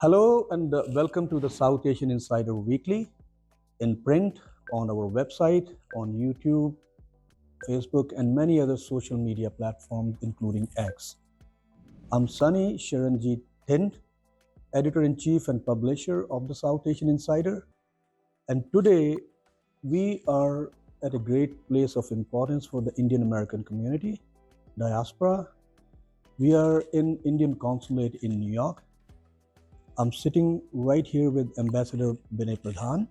Hello and welcome to the South Asian Insider Weekly in print, on our website, on YouTube, Facebook, and many other social media platforms, including X. I'm Sunny Sharanjit Thind, editor in chief and publisher of the South Asian Insider. And today we are at a great place of importance for the Indian American community, diaspora. We are in Indian Consulate in New York. I'm sitting right here with Ambassador Binaya Pradhan,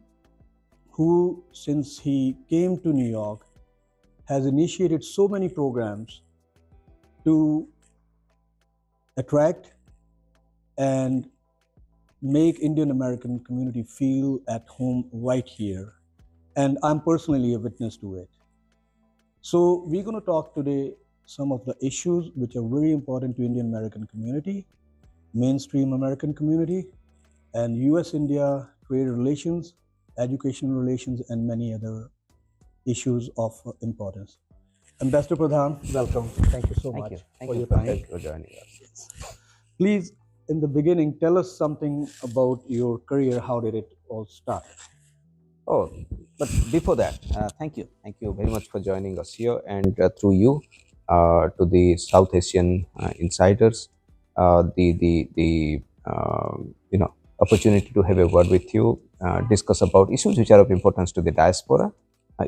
who, since he came to New York, has initiated so many programs to attract and make Indian American community feel at home right here. And I'm personally a witness to it. So we're going to talk today some of the issues which are very important to Indian American community, mainstream American community, and US-India trade relations, educational relations, and many other issues of importance. Ambassador Pradhan, welcome. Thank you so Thank much you. Thank for you your for time. joining us. Please, in the beginning, tell us something about your career. How did it all start? Oh, but before that, thank you. Thank you very much for joining us here and through you to the South Asian insiders, the opportunity to have a word with you, discuss about issues which are of importance to the diaspora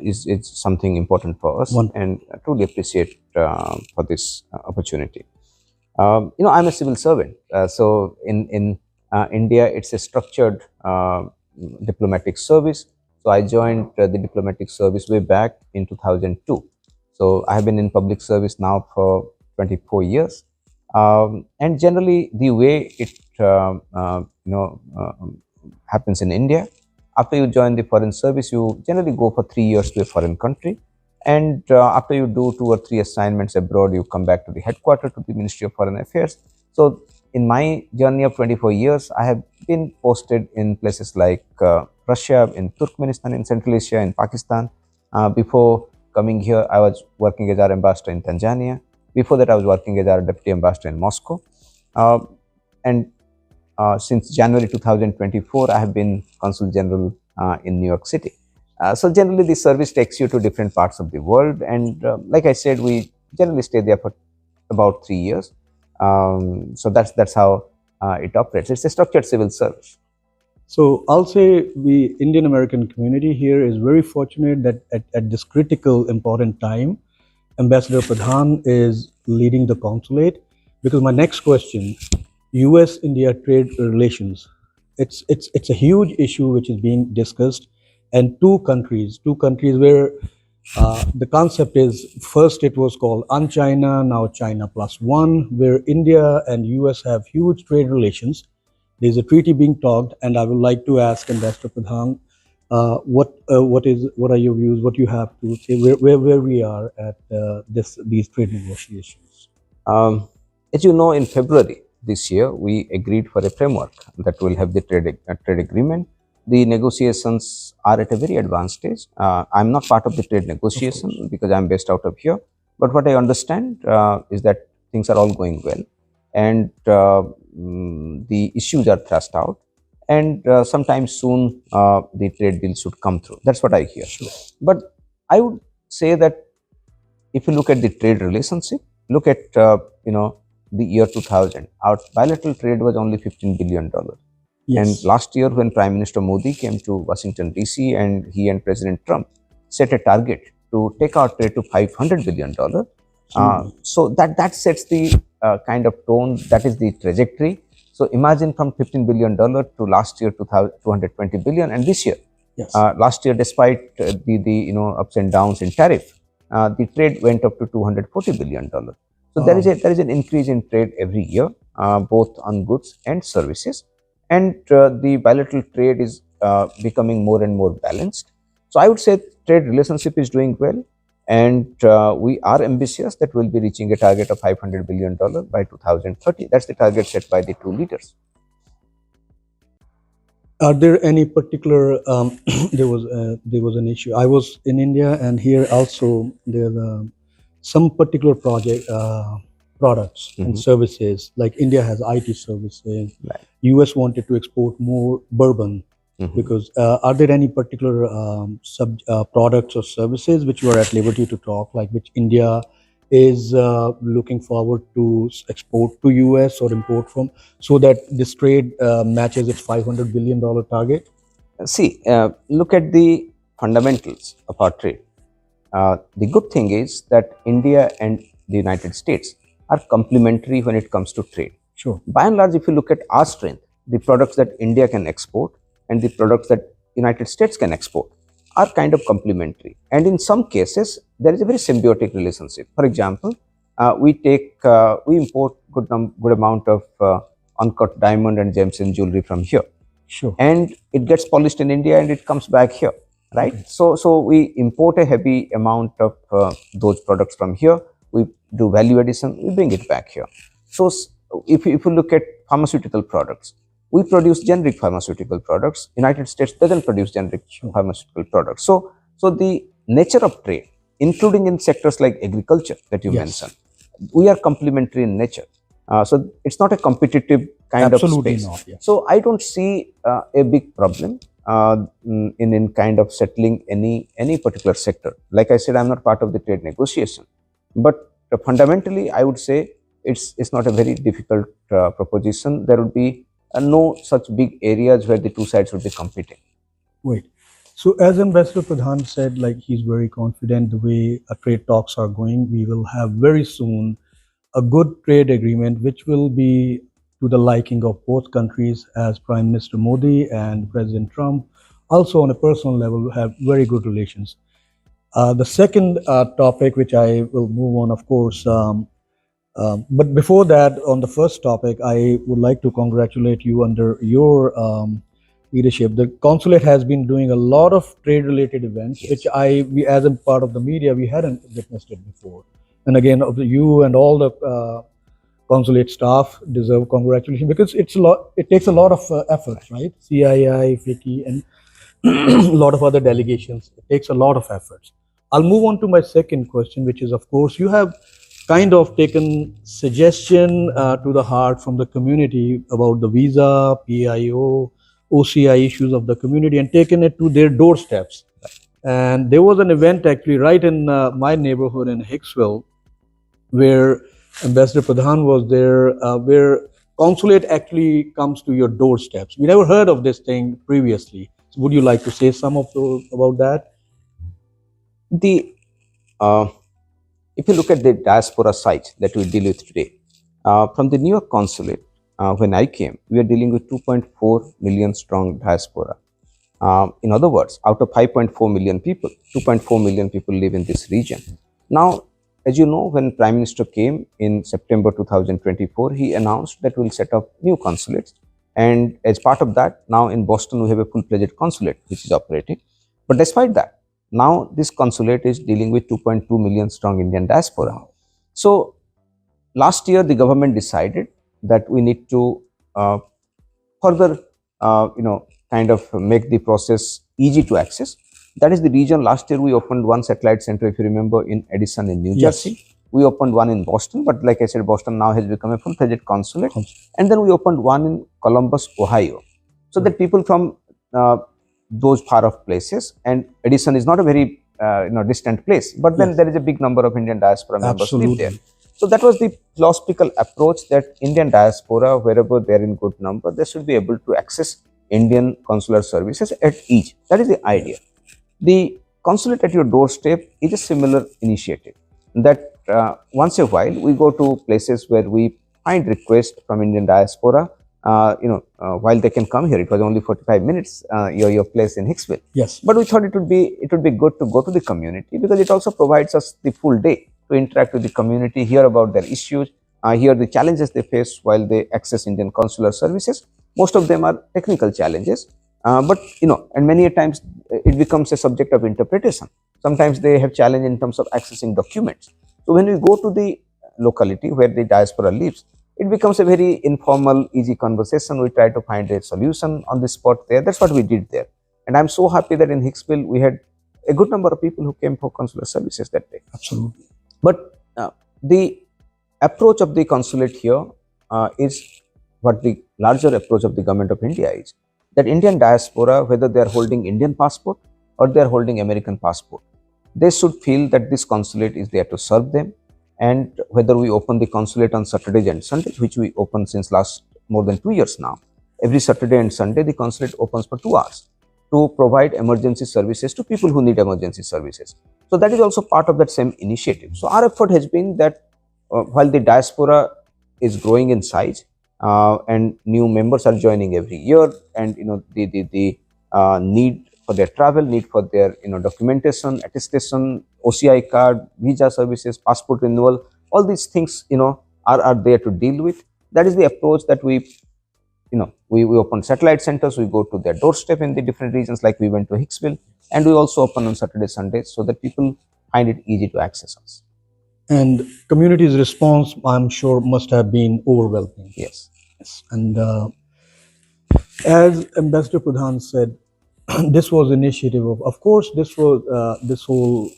is something important for us, One. and I truly appreciate for this opportunity. I'm a civil servant. So in India, it's a structured diplomatic service. So I joined the diplomatic service way back in 2002. So I have been in public service now for 24 years. And generally, the way it happens in India, after you join the foreign service, you generally go for 3 years to a foreign country. And after you do 2 or 3 assignments abroad, you come back to the headquarters to the Ministry of Foreign Affairs. So in my journey of 24 years, I have been posted in places like Russia, in Turkmenistan, in Central Asia, in Pakistan. Before coming here, I was working as our ambassador in Tanzania. Before that, I was working as our deputy ambassador in Moscow. And since January 2024, I have been Consul General in New York City. So generally, the service takes you to different parts of the world, and like I said, we generally stay there for about 3 years. So that's how it operates. It's a structured civil service. So I'll say the Indian American community here is very fortunate that at this critical, important time, Ambassador Pradhan is leading the consulate. Because my next question, US-India trade relations, it's a huge issue which is being discussed, and two countries where the concept is first it was called un-China, now China plus one, where India and US have huge trade relations. There's a treaty being talked, and I would like to ask Ambassador Pradhan, what are your views? What you have to say? Where we are at these trade negotiations? Um, as you know, in February this year, we agreed for a framework that will have the trade agreement. The negotiations are at a very advanced stage. I'm not part of the trade negotiation because I'm based out of here. But what I understand is that things are all going well, and the issues are thrashed out. And sometime soon, the trade deal should come through. That's what I hear. Sure. But I would say that if you look at the trade relationship, look at the year 2000. Our bilateral trade was only $15 billion. Yes. And last year, when Prime Minister Modi came to Washington D.C. and he and President Trump set a target to take our trade to $500 billion. So that sets the kind of tone. That is the trajectory. So imagine from $15 billion to last year 220 billion, and this year. Yes. Last year, despite the ups and downs in tariff, the trade went up to $240 billion. So there is an increase in trade every year, both on goods and services, and the bilateral trade is becoming more and more balanced. So I would say trade relationship is doing well, and we are ambitious that we'll be reaching a target of $500 billion by 2030. That's the target set by the two leaders. Are there any particular? There was an issue. I was in India, and here also there's some particular project products and Mhm. services. Like India has IT services. Right. US wanted to export more bourbon Mhm. because are there any particular products or services which you are at liberty to talk, like which India is looking forward to export to US or import from, so that this trade matches its $500 billion target? See, look at the fundamentals of our trade. The good thing is that India and the United States are complementary when it comes to trade. Sure. By and large, if you look at our strength, the products that India can export and the products that United States can export are kind of complementary. And in some cases, there is a very symbiotic relationship. For example, we import good amount of uncut diamond and gems and jewelry from here, Sure. and it gets polished in India and it comes back here, right? Okay. So we import a heavy amount of those products from here. We do value addition, we bring it back here. So if you look at pharmaceutical products, we produce generic pharmaceutical products. United States doesn't produce generic pharmaceutical products. So the nature of trade, including in sectors like agriculture that you Yes. mentioned, we are complementary in nature. So it's not a competitive kind of Absolutely space. not. Yeah. So I don't see a big problem in kind of settling any particular sector. Like I said, I'm not part of the trade negotiation, but fundamentally, I would say it's not a very difficult proposition. There would be no such big areas where the two sides would be competing. Wait. So as Ambassador Pradhan said, like he's very confident the way trade talks are going, we will have very soon a good trade agreement which will be to the liking of both countries, as Prime Minister Modi and President Trump also on a personal level have very good relations. The second topic which I will move on, of course, but before that, on the first topic, I would like to congratulate you under your leadership. The consulate has been doing a lot of trade-related events, Yes. which we, as a part of the media, we hadn't witnessed it before. And again, of you and all the consulate staff deserve congratulations because it's a lot. It takes a lot of efforts, right? CII, FICI, and a lot of other delegations. It takes a lot of efforts. I'll move on to my second question, which is, of course, you have kind of taken suggestion to the heart from the community about the visa, PIO, OCI issues of the community and taken it to their doorsteps. And there was an event actually right in my neighborhood in Hicksville where Ambassador Pradhan was there, where consulate actually comes to your doorsteps. We never heard of this thing previously. So would you like to say some of those about that? The if you look at the diaspora site that we deal with today, from the New York consulate, when I came, we are dealing with 2.4 million strong diaspora. In other words, out of 5.4 million people, 2.4 million people live in this region. Now, as you know, when Prime Minister came in September 2024, he announced that we'll set up new consulates. And as part of that, now in Boston, we have a full-fledged consulate which is operating. But despite that, now this consulate is dealing with 2.2 million strong Indian diaspora. So last year, the government decided that we need to further, kind of make the process easy to access. That is the reason last year we opened one satellite center, if you remember, in Edison in New Yes. Jersey. We opened one in Boston, but like I said, Boston now has become a full-fledged consulate. And then we opened one in Columbus, Ohio, so that people from those far off places, and Edison is not a very distant place, but then Yes. there is a big number of Indian diaspora members live there. Absolutely. So that was the philosophical approach, that Indian diaspora, wherever they are in good number, they should be able to access Indian consular services at each. That is the idea. The consulate at your doorstep is a similar initiative, that once a while we go to places where we find requests from Indian diaspora. While they can come here, it was only 45 minutes, your place in Hicksville. Yes. But we thought it would be good to go to the community, because it also provides us the full day to interact with the community, hear about their issues, hear the challenges they face while they access Indian consular services. Most of them are technical challenges, but and many a times it becomes a subject of interpretation. Sometimes they have challenge in terms of accessing documents. So when we go to the locality where the diaspora lives, it becomes a very informal, easy conversation. We try to find a solution on the spot there. That's what we did there. And I'm so happy that in Hicksville, we had a good number of people who came for consular services that day. Absolutely. But the approach of the consulate here is what the larger approach of the government of India is, that Indian diaspora, whether they are holding Indian passport or they are holding American passport, they should feel that this consulate is there to serve them. And whether we open the consulate on Saturdays and Sundays, which we open since last more than 2 years now, every Saturday and Sunday the consulate opens for 2 hours to provide emergency services to people who need emergency services. So that is also part of that same initiative. So our effort has been that while the diaspora is growing in size and new members are joining every year, and the need for their travel, need for their documentation, attestation, OCI card, visa services, passport renewal, all these things are there to deal with. That is the approach that we open satellite centers, we go to their doorstep in the different regions, like we went to Hicksville, and we also open on Saturday, Sundays, so that people find it easy to access us. And community's response, I'm sure, must have been overwhelming. Yes. Yes. And as Ambassador Pradhan said, this was initiative of course, this was this whole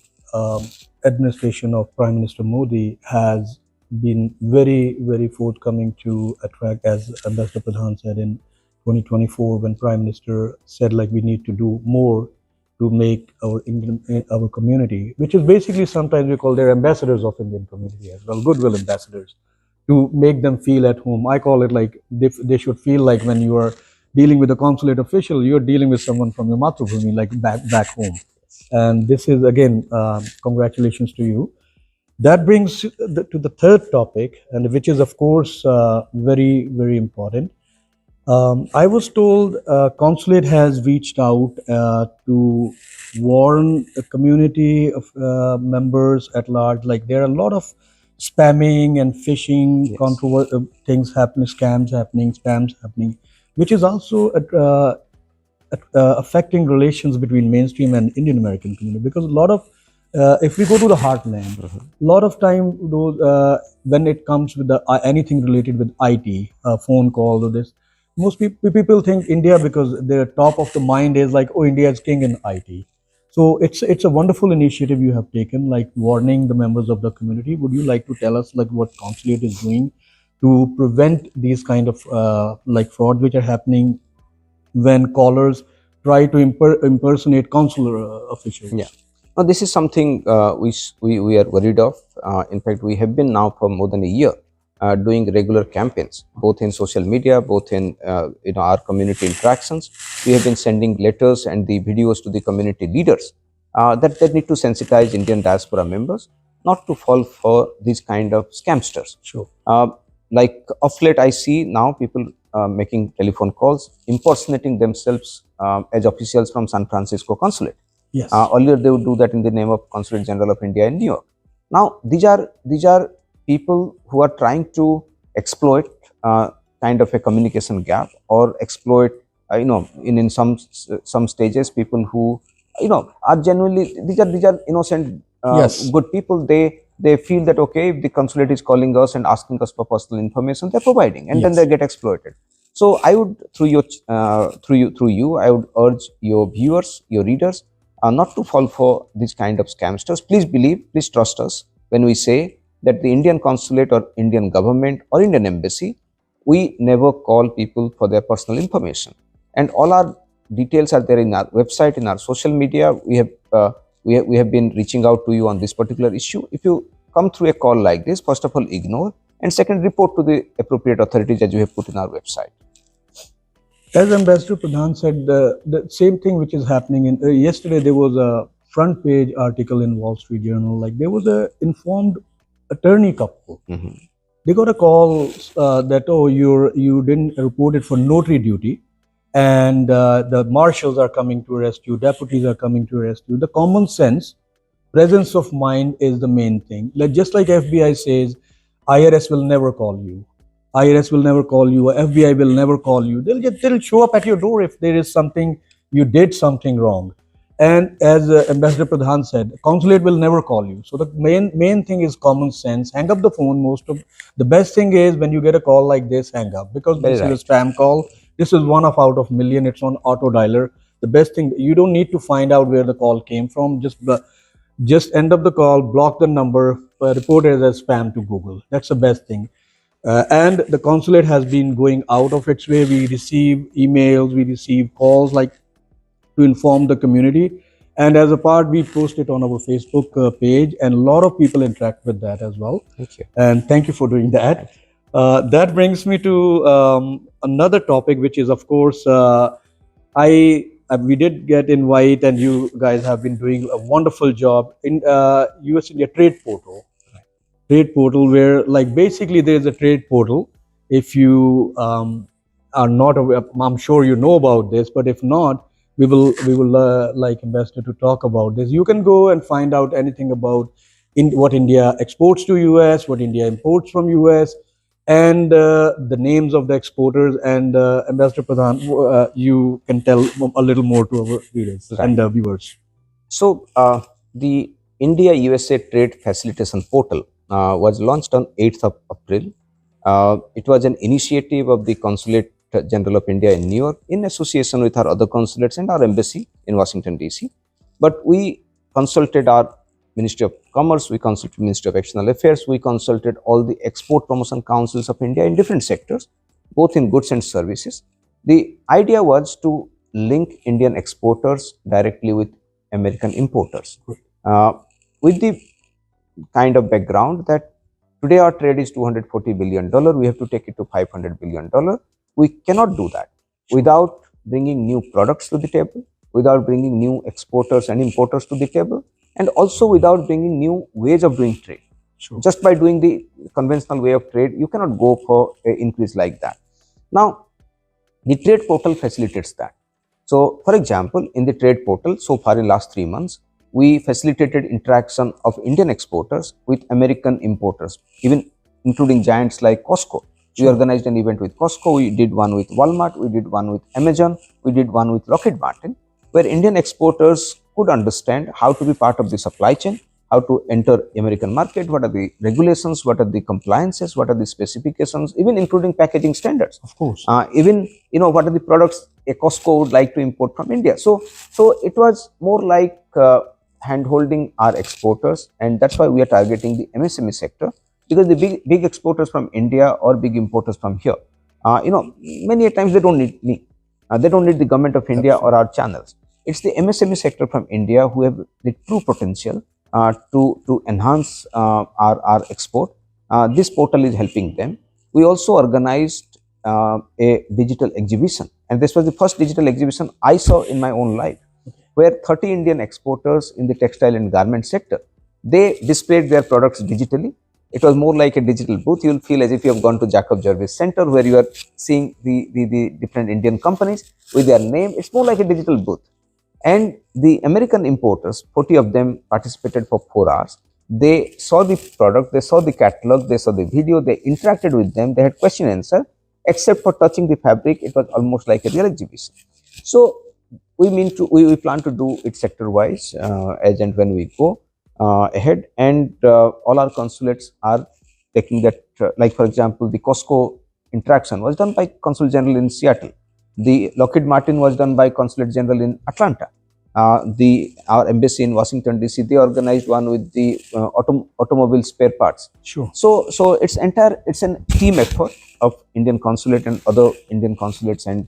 administration of Prime Minister Modi has been very, very forthcoming to attract, as Ambassador Pradhan said in 2024, when Prime Minister said like we need to do more to make our Indian, our community, which is basically sometimes we call their ambassadors of Indian community as well, goodwill ambassadors, to make them feel at home. I call it like they should feel like when you are dealing with a consulate official, you're dealing with someone from your Matrubhumi, like back home. And this is again, congratulations to you. That brings to the third topic, and which is of course very, very important. I was told consulate has reached out to warn the community of members at large. Like there are a lot of spamming and phishing, Yes. things happening, scams happening, spams happening, which is also affecting relations between mainstream and Indian American community. Because a lot of, if we go to the heartland, a lot of time those when it comes with the anything related with IT, phone calls or this, most people think India, because their top of the mind is like, oh, India is king in IT. So it's a wonderful initiative you have taken, like warning the members of the community. Would you like to tell us like what consulate is doing to prevent these kind of like frauds which are happening when callers try to impersonate consular officials? Yeah. Now, this is something we are worried of. In fact, we have been now for more than a year doing regular campaigns, both in social media, both in our community interactions. We have been sending letters and the videos to the community leaders that they need to sensitize Indian diaspora members not to fall for these kind of scamsters. Sure. Like of late, I see now people making telephone calls, impersonating themselves as officials from San Francisco consulate. Yes. Earlier, they would do that in the name of Consulate General of India in New York. Now, these are people who are trying to exploit kind of a communication gap, or exploit, in some stages, people who are genuinely, these are innocent, Yes. good people. They feel that okay, if the consulate is calling us and asking us for personal information, they're providing, and then Yes. they get exploited. So I would, through you, I would urge your viewers, your readers, not to fall for these kind of scamsters. Please believe, please trust us when we say that the Indian consulate or Indian government or Indian embassy, we never call people for their personal information. And all our details are there in our website, in our social media. We have been reaching out to you on this particular issue. If you come through a call like this, first of all, ignore, and second, report to the appropriate authorities as you have put in our website. As Ambassador Pradhan said, the same thing which is happening in yesterday, there was a front page article in Wall Street Journal. Like there was a informed attorney couple. They got a call that, oh, you didn't report it for notary duty, and the marshals are coming to arrest you, deputies are coming to arrest you. The common sense, presence of mind is the main thing. Like just like FBI says, IRS will never call you. IRS will never call you. FBI will never call you. They'll show up at your door if there is something, you did something wrong. And as Ambassador Pradhan said, consulate will never call you. So the main thing is common sense. Hang up the phone. The best thing is when you get a call like this, hang up, because Very this right. is a spam call. This is one of out of million. It's on auto dialer. The best thing, you don't need to find out where the call came from. Just Just end up the call, block the number, report it as spam to Google. That's the best thing. And the consulate has been going out of its way. We receive emails, we receive calls like to inform the community. And as a part, we post it on our Facebook page, and a lot of people interact with that as well. Thank you. And thank you for doing that. That brings me to another topic, which is, of course, I we did get invite, and you guys have been doing a wonderful job in US India Trade Portal. Trade portal, where like basically there's a trade portal. If you are not aware, I'm sure you know about this, but if not, we will like Ambassador to talk about this. You can go and find out anything about in what India exports to US, what India imports from US, and the names of the exporters. And Ambassador Pradhan, you can tell a little more to our readers and viewers. So the India USA Trade Facilitation Portal was launched on 8th of April. It was an initiative of the Consulate General of India in New York in association with our other consulates and our embassy in Washington, D.C. But we consulted our Ministry of Commerce, we consulted Ministry of External Affairs, we consulted all the export promotion councils of India in different sectors, both in goods and services. The idea was to link Indian exporters directly with American importers. With the kind of background that today our trade is $240 billion, we have to take it to $500 billion. We cannot do that without bringing new products to the table, without bringing new exporters and importers to the table, and also without bringing new ways of doing trade. Sure. Just by doing the conventional way of trade, you cannot go for an increase like that. Now, the trade portal facilitates that. So, for example, in the trade portal, so far in last 3 months, we facilitated interaction of Indian exporters with American importers, even including giants like Costco. We organized an event with Costco, we did one with Walmart, we did one with Amazon, we did one with Lockheed Martin, where Indian exporters could understand how to be part of the supply chain, how to enter American market, what are the regulations, what are the compliances, what are the specifications, even including packaging standards. Of course. Even, what are the products a Costco would like to import from India. So it was more like hand-holding our exporters, and that's why we are targeting the MSME sector, because the big exporters from India or big importers from here, many a times they don't need me. They don't need the government of India or our channels. It's the MSME sector from India who have the true potential to enhance our export. This portal is helping them. We also organized a digital exhibition, and this was the first digital exhibition I saw in my own life, where 30 Indian exporters in the textile and garment sector, they displayed their products digitally. It was more like a digital booth. You'll feel as if you have gone to Jacob Jervis Center, where you are seeing the different Indian companies with their name. It's more like a digital booth. And the American importers, 40 of them participated for 4 hours. They saw the product, they saw the catalog, they saw the video, they interacted with them, they had question and answer. Except for touching the fabric, it was almost like a real exhibition. So we plan to do it sector wise as and when we go ahead, and all our consulates are taking that. Like for example, the Costco interaction was done by Consul General in Seattle. The Lockheed Martin was done by Consulate General in Atlanta. Our embassy in Washington D.C., they organized one with the automobile spare parts. Sure. So it's a team effort of Indian consulate and other Indian consulates and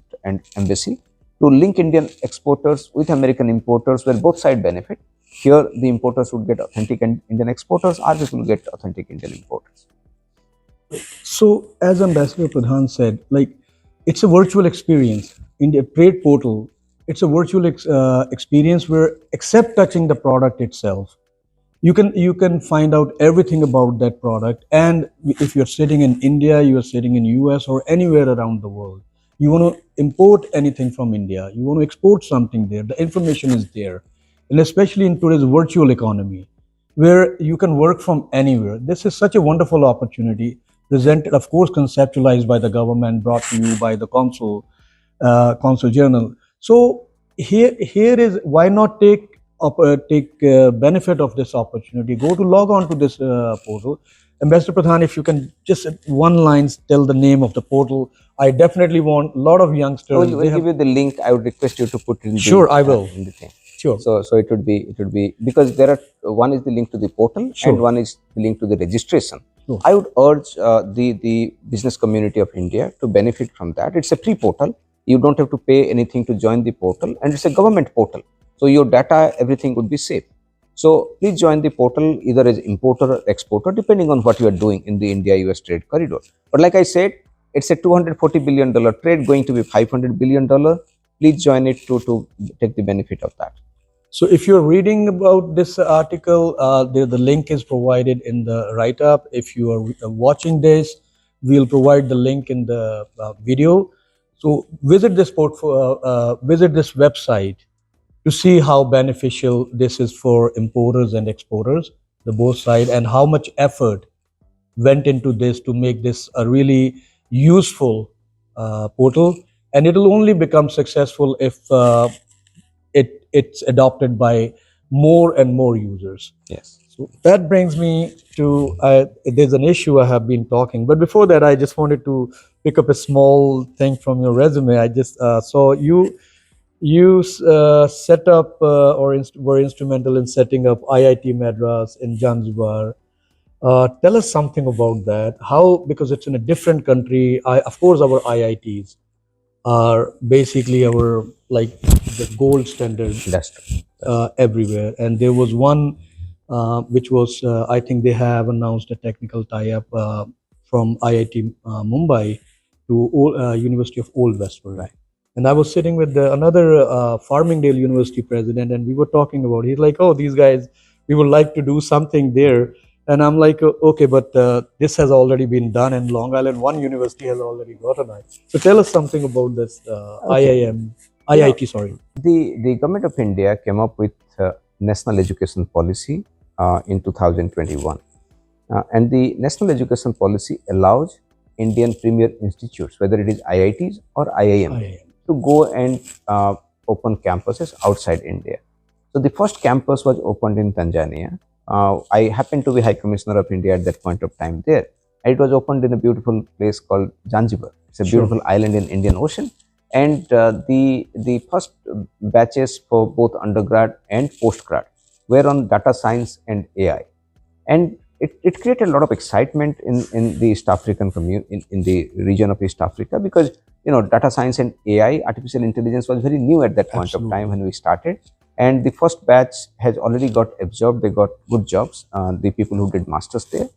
embassy to link Indian exporters with American importers, where both sides benefit. Here, the importers would get authentic Indian exporters, ours will get authentic Indian importers. So, as Ambassador Pradhan said, like it's a virtual experience. In the trade portal, it's a virtual experience where, except touching the product itself, you can find out everything about that product. And if you're sitting in India, you're sitting in US or anywhere around the world, you want to import anything from India, you want to export something there, the information is there. And especially in today's virtual economy, where you can work from anywhere, this is such a wonderful opportunity, presented, of course, conceptualized by the government, brought to you by the Consul General. So here is, why not take benefit of this opportunity? Go to log on to this portal. Ambassador Pradhan, if you can just one line tell the name of the portal. I definitely want a lot of youngsters. We'll give you the link. I would request you to put in. Sure, I will. In the thing. Sure. So it would be because there are one is the link to the portal Sure. and one is the link to the registration. Sure. I would urge the business community of India to benefit from that. It's a free portal. You don't have to pay anything to join the portal, and it's a government portal. So your data, everything would be safe. So please join the portal either as importer or exporter, depending on what you are doing in the India-US trade corridor. But like I said, it's a $240 billion trade going to be $500 billion. Please join it to take the benefit of that. So if you're reading about this article, the link is provided in the write-up. If you are watching this, we'll provide the link in the video. So visit this website to see how beneficial this is for importers and exporters, the both side, and how much effort went into this to make this a really useful portal. And it'll only become successful if it's adopted by more and more users. Yes. So that brings me to there's an issue I have been talking, but before that, I just wanted to pick up a small thing from your resume. I just saw you set up were instrumental in setting up IIT Madras in Zanzibar. Tell us something about that. How, because it's in a different country. Of course, our IITs are basically our like the gold standard That's true. everywhere. And there was one which was I think they have announced a technical tie-up from IIT Mumbai to University of Old Westbury. Right. And I was sitting with another Farmingdale University president, and we were talking about. He's like, "Oh, these guys, we would like to do something there." And I'm like, "Okay, but this has already been done, and Long Island One University has already gotten it." So tell us something about this Okay. IIT. Sorry. The government of India came up with national education policy in 2021, and the national education policy allows Indian premier institutes, whether it is IITs or IIM, to go and open campuses outside India. So the first campus was opened in Tanzania. I happened to be High Commissioner of India at that point of time there. And it was opened in a beautiful place called Zanzibar. It's a beautiful island in Indian Ocean. And the first batches for both undergrad and postgrad were on data science and AI. And it created a lot of excitement in the East African community, in the region of East Africa, because data science and AI, artificial intelligence, was very new at that point of time when we started. And the first batch has already got absorbed. They got good jobs, the people who did masters there.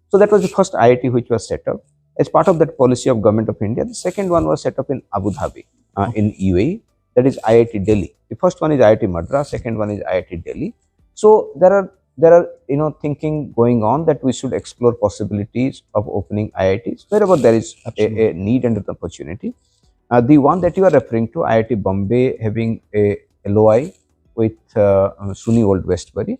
So that was the first IIT which was set up as part of that policy of Government of India. The second one was set up in Abu Dhabi, in UAE. That is IIT Delhi. The first one is IIT Madras. Second one is IIT Delhi. So there are thinking going on that we should explore possibilities of opening IITs wherever there is a need and an opportunity. The one that you are referring to, IIT Bombay, having a LOI with SUNY Old Westbury.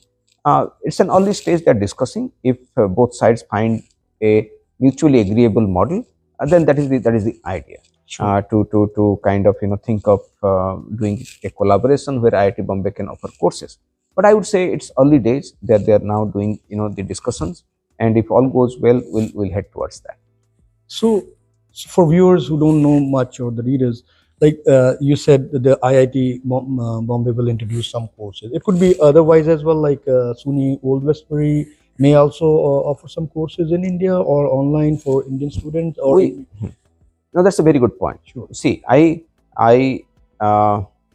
It's an early stage they're discussing. If both sides find a mutually agreeable model, then that is the idea. To kind of think of doing a collaboration where IIT Bombay can offer courses. But I would say it's early days that they are now doing the discussions, and if all goes well, we'll head towards that. So for viewers who don't know much, or the readers, like you said, the IIT Bombay will introduce some courses. It could be otherwise as well, like SUNY Old Westbury may also offer some courses in India or online for Indian students. Or no, that's a very good point. Sure. See, I'm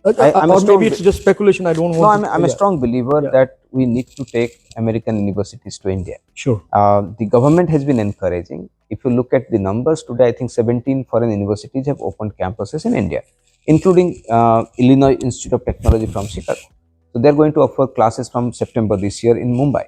or maybe it's just speculation. I don't want. No, I'm a strong believer that we need to take American universities to India. Sure. The government has been encouraging. If you look at the numbers today, I think 17 foreign universities have opened campuses in India, including Illinois Institute of Technology from Chicago. So they're going to offer classes from September this year in Mumbai.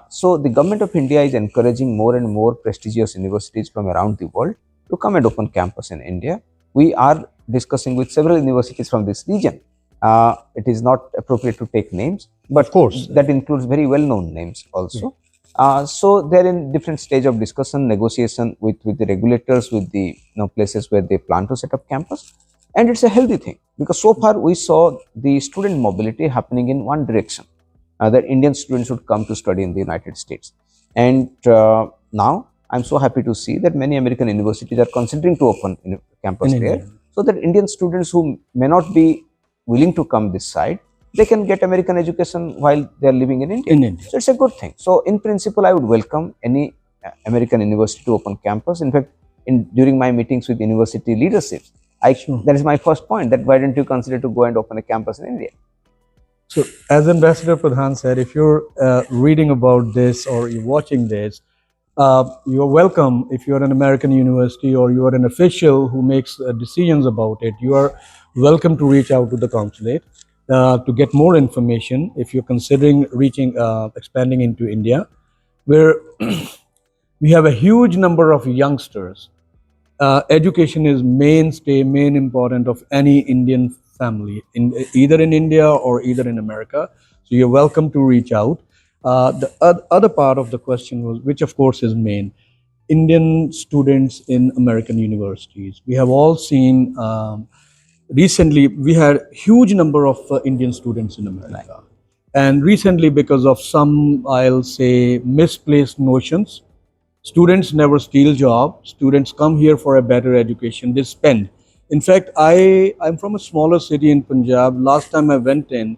So the government of India is encouraging more and more prestigious universities from around the world to come and open campus in India. We are discussing with several universities from this region. It is not appropriate to take names, but of course that includes very well-known names also. So they're in different stage of discussion, negotiation with the regulators, with the places where they plan to set up campus. And it's a healthy thing, because so far we saw the student mobility happening in one direction, that Indian students would come to study in the United States. And now I'm so happy to see that many American universities are considering to open campus there, so that Indian students who may not be willing to come this side, they can get American education while they are living in India. In India. So it's a good thing. So in principle, I would welcome any American university to open campus. In fact, during my meetings with university leaderships, Sure. that is my first point, that why don't you consider to go and open a campus in India? So, as Ambassador Pradhan said, if you're reading about this or you're watching this, you're welcome. If you're an American university or you are an official who makes decisions about it, you are welcome to reach out to the consulate to get more information. If you're considering expanding into India, where we have a huge number of youngsters. Education is main important of any Indian family, in either in India or either in America. So you're welcome to reach out. The other part of the question was, which of course is main, Indian students in American universities. We have all seen recently we had huge number of Indian students in America, and recently because of some, I'll say, misplaced notions. Students never steal jobs. Students come here for a better education. They spend. In fact, I'm from a smaller city in Punjab. Last time I went in,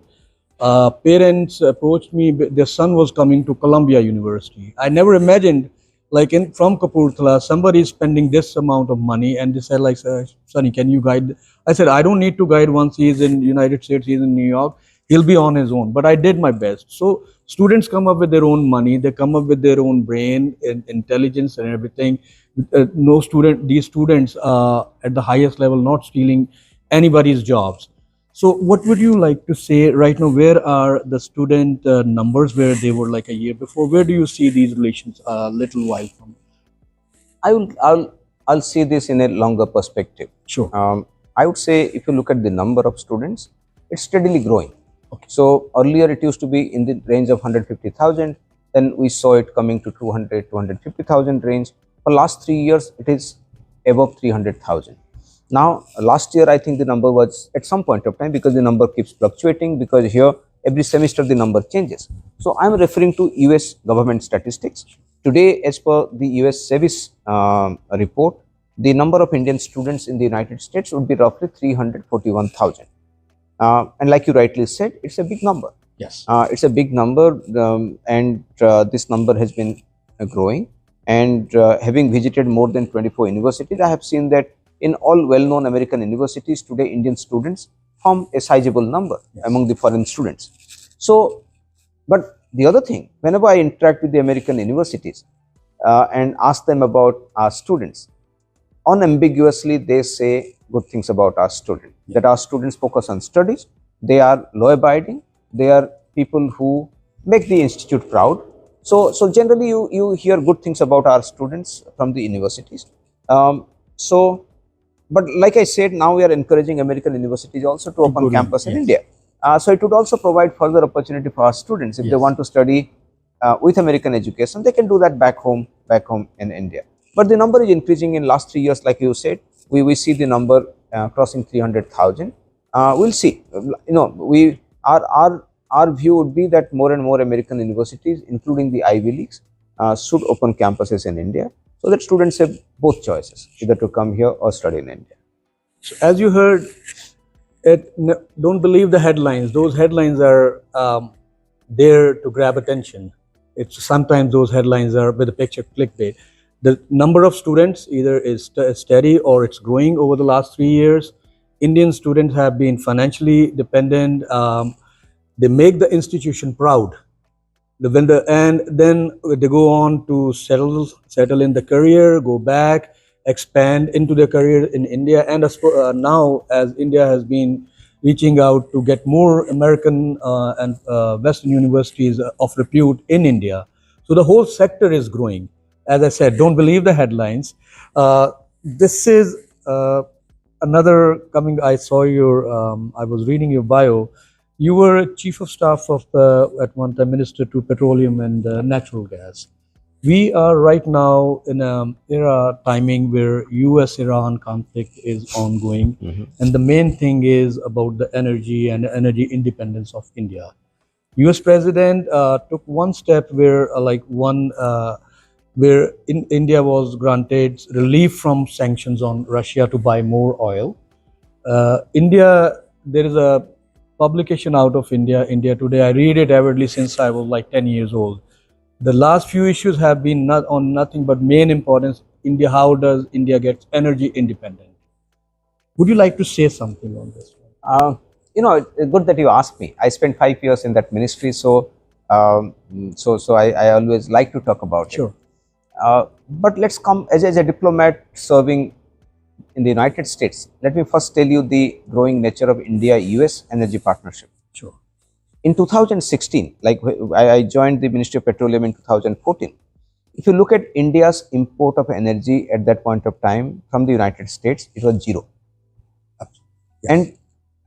parents approached me. Their son was coming to Columbia University. I never imagined, like in from Kapurthala, somebody is spending this amount of money, and they said, like, Sonny, can you guide? I said, I don't need to guide once he's in United States, he's in New York. He'll be on his own. But I did my best. So students come up with their own money. They come up with their own brain and intelligence and everything. No student, these students at the highest level, not stealing anybody's jobs. So what would you like to say right now? Where are the student numbers where they were like a year before? Where do you see these relations a little while from? I'll see this in a longer perspective. Sure. I would say if you look at the number of students, it's steadily growing. Okay. So earlier it used to be in the range of 150,000. Then we saw it coming to 200, 250,000 range. For last 3 years, it is above 300,000. Now, last year, I think the number was at some point of time, because the number keeps fluctuating, because here every semester the number changes. So I'm referring to US government statistics. Today, as per the US service report, the number of Indian students in the United States would be roughly 341,000. And like you rightly said, it's a big number. Yes. It's a big number, and this number has been growing. And having visited more than 24 universities, I have seen that in all well-known American universities today, Indian students form a sizable number. Yes. Among the foreign students. So, but the other thing, whenever I interact with the American universities and ask them about our students, unambiguously they say good things about our students. That our students focus on studies, they are law-abiding, they are people who make the institute proud. So generally you hear good things about our students from the universities. But like I said, now we are encouraging American universities also to open campus in India. So it would also provide further opportunity for our students. If they want to study with American education, they can do that back home in India. But the number is increasing in last 3 years, like you said. We see the number crossing 300,000. We'll see. Our view would be that more and more American universities, including the Ivy Leagues, should open campuses in India, so that students have both choices, either to come here or study in India. So as you heard, don't believe the headlines. Those headlines are there to grab attention. It's sometimes those headlines are with a picture clickbait. The number of students either is steady or it's growing over the last 3 years. Indian students have been financially dependent. They make the institution proud. And then they go on to settle in the career, go back, expand into their career in India. And now, as India has been reaching out to get more American and Western universities of repute in India, so the whole sector is growing. As I said, don't believe the headlines. This is another coming. I saw I was reading your bio. You were chief of staff of at one time minister to petroleum and natural gas. We are right now in an era timing where U.S.-Iran conflict is ongoing, and the main thing is about the energy and energy independence of India. U.S. president took one step where where India was granted relief from sanctions on Russia to buy more oil. India, there is a publication out of India Today. I read it avidly since I was like 10 years old. The last few issues have been not on nothing but main importance. India, how does India get energy independent? Would you like to say something on this one? Good that you asked me. I spent 5 years in that ministry, so I always like to talk about it. Sure. But let's come as a diplomat serving in the United States. Let me first tell you the growing nature of India-US energy partnership. Sure. In 2016, like I joined the Ministry of Petroleum in 2014. If you look at India's import of energy at that point of time from the United States, it was zero. Yes. And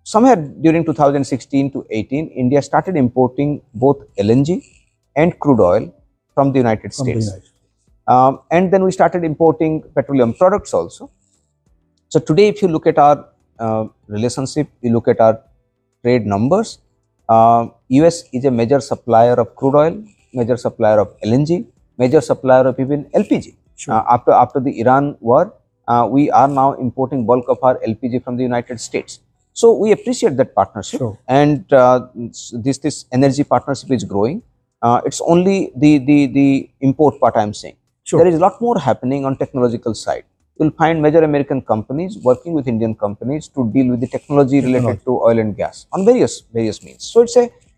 somewhere during 2016 to 18, India started importing both LNG and crude oil from the United From the States. United States. And then we started importing petroleum products also. So today, if you look at our relationship, you look at our trade numbers, US is a major supplier of crude oil, major supplier of LNG, major supplier of even LPG. Sure. After the Iran war, we are now importing bulk of our LPG from the United States. So we appreciate that partnership, Sure. and this energy partnership is growing. It's only the import part I'm saying. Sure. There is a lot more happening on technological side. You'll find major American companies working with Indian companies to deal with the technology related to oil and gas on various means. So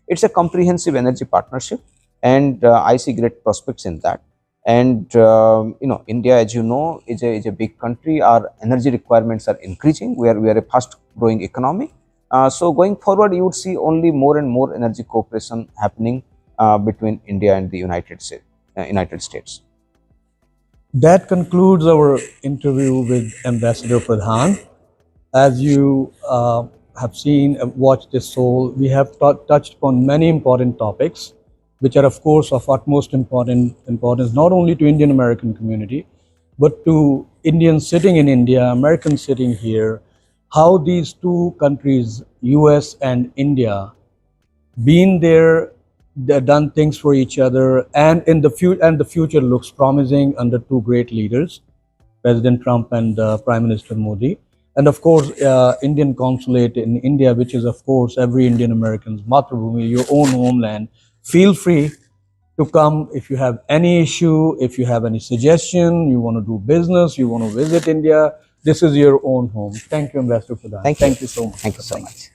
it's a comprehensive energy partnership, and I see great prospects in that. And India, as you know, is a big country. Our energy requirements are increasing. We are a fast growing economy. So going forward, you would see only more and more energy cooperation happening between India and the United States. That concludes our interview with Ambassador Pradhan. As you have seen, watched this soul, we have touched upon many important topics, which are of course of utmost importance not only to Indian American community, but to Indians sitting in India, Americans sitting here, how these two countries, US and India, been there, they've done things for each other, and in the future looks promising under two great leaders, President Trump and Prime Minister Modi. And of course, Indian consulate in India, which is of course every Indian American's matrbhumi, your own homeland. Feel free to come if you have any issue, if you have any suggestion, you want to do business, you want to visit India. This is your own home. Thank you, Ambassador, for that. Thank you so much. Thank you so much.